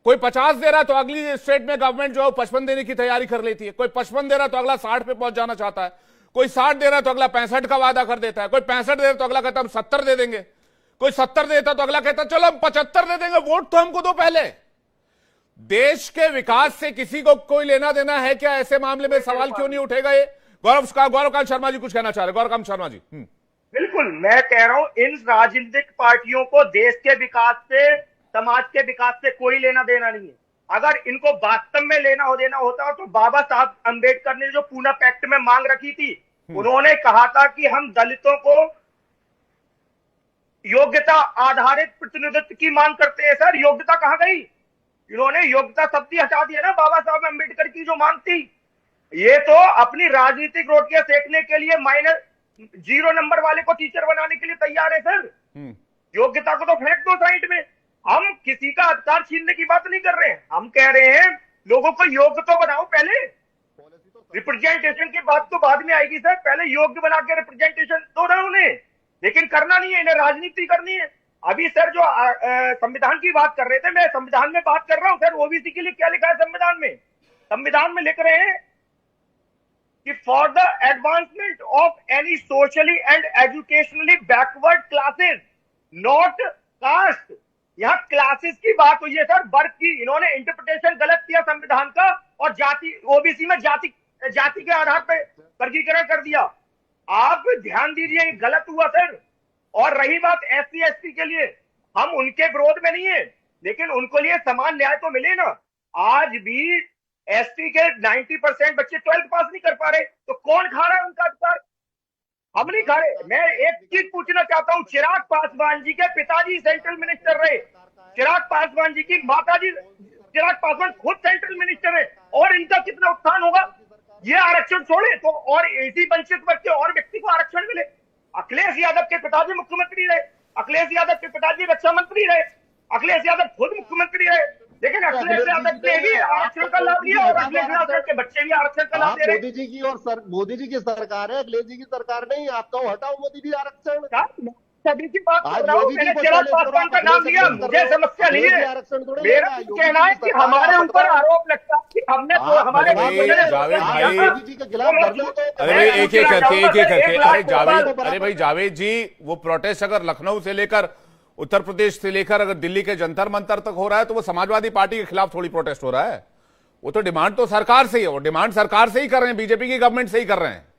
कोई 50 दे रहा है तो अगली स्टेट में गवर्नमेंट जो है 55 देने की तैयारी कर लेती है। कोई 55 दे रहा है तो अगला 60 पे पहुंच जाना चाहता है। कोई 60 दे रहा है तो अगला 65 का वादा कर देता है। कोई 65 दे रहा है तो अगला कहता है हम 70 दे देंगे। कोई 70 देता तो अगला कहता चलो हम 75 दे देंगे, वोट तो हमको दो पहले। देश के विकास से किसी को कोई लेना देना है क्या? ऐसे मामले में सवाल क्यों नहीं उठेगा? ये गौरवकांत शर्मा जी कुछ कहना चाह रहे। गौरवकांत शर्मा जी। बिल्कुल, मैं कह रहा हूं इन राजनीतिक पार्टियों को देश के विकास से, समाज के विकास से कोई लेना देना नहीं है। अगर इनको वास्तव में लेना देना होता तो बाबा साहब अंबेडकर ने जो पूना पैक्ट में मांग रखी थी, उन्होंने कहा था कि हम दलितों को योग्यता आधारित प्रतिनिधित्व की मांग करते हैं। सर, योग्यता कहां गई? इन्होंने योग्यता शब्द ही हटा दिया ना। बाबा साहब अंबेडकर की जो मांग थी, ये तो अपनी राजनीतिक रोटियां सेकने के लिए -0 नंबर वाले को टीचर बनाने के लिए तैयार है। सर, योग्यता को तो फेंक दो साइड में। हम किसी का अधिकार छीनने की बात नहीं कर रहे हैं। हम कह रहे हैं लोगों को योग्य तो बनाओ पहले। रिप्रेजेंटेशन की बात तो बाद में आएगी सर, पहले योग्य बना के रिप्रेजेंटेशन दो ना उन्हें। लेकिन करना नहीं है, इन्हें राजनीति करनी है। अभी सर जो संविधान की बात कर रहे थे, मैं संविधान में बात कर रहा हूं। सर, ओबीसी के लिए क्या लिखा है संविधान में? संविधान में लिख रहे हैं कि for the advancement of any socially and educationally backward classes not caste. यहां क्लासेस की बात हुई है सर, वर्ग की। इन्होंने इंटरप्रिटेशन गलत किया संविधान का और जाति, ओबीसी में जाति के आधार पर वर्गीकरण कर दिया। आप ध्यान दीजिए, गलत हुआ सर। और रही बात SC ST के लिए, हम उनके विरोध में नहीं है, लेकिन उनको लिए समान न्याय तो मिले ना। आज भी ST के 90% बच्चे 12th पास नहीं कर पा रहे, तो कौन खा रहा है उनका अधिकार? हम नहीं खा रहे। मैं एक चीज पूछना चाहता हूं, चिराग पासवान जी के पिताजी सेंट्रल मिनिस्टर रहे, चिराग पासवान जी की माताजी चिराग पासवान खुद सेंट्रल मिनिस्टर है, और इनका कितना उत्थान होगा? ये आरक्षण छोड़े तो और इसी वंचित वर्ग के और व्यक्ति को आरक्षण मिले। अखिलेश यादव के पिताजी मुख्यमंत्री रहे, अखिलेश यादव के पिताजी रक्षा मंत्री रहे, अखिलेश यादव खुद मुख्यमंत्री रहे, लेकिन अखिलेश यादव ने भी आरक्षण का लाभ लिया और अखिलेश यादव के बच्चे भी आरक्षण का लाभ ले रहे हैं। मोदी जी की और मोदी जी की सरकार है, अखिलेश जी की सरकार नहीं। आप तो हटाओ मोदी जी आरक्षण। सभी की बात कर रहा हूं, मैंने चिराग पासवान का नाम लिया, मुझे समस्या नहीं है। मेरा कहना है कि हमारे ऊपर आरोप लगता है कि हमने तो हमारे जावेद जी के खिलाफ। अरे भाई एक एक करके अरे भाई जावेद जी, वो प्रोटेस्ट अगर लखनऊ से लेकर उत्तर प्रदेश से लेकर अगर दिल्ली के जंतर मंतर तक हो रहा है, तो वो समाजवादी पार्टी के खिलाफ थोड़ी प्रोटेस्ट हो रहा है। वो तो डिमांड तो सरकार से ही है, वो डिमांड सरकार से ही कर रहे हैं, बीजेपी की गवर्नमेंट से ही कर रहे हैं।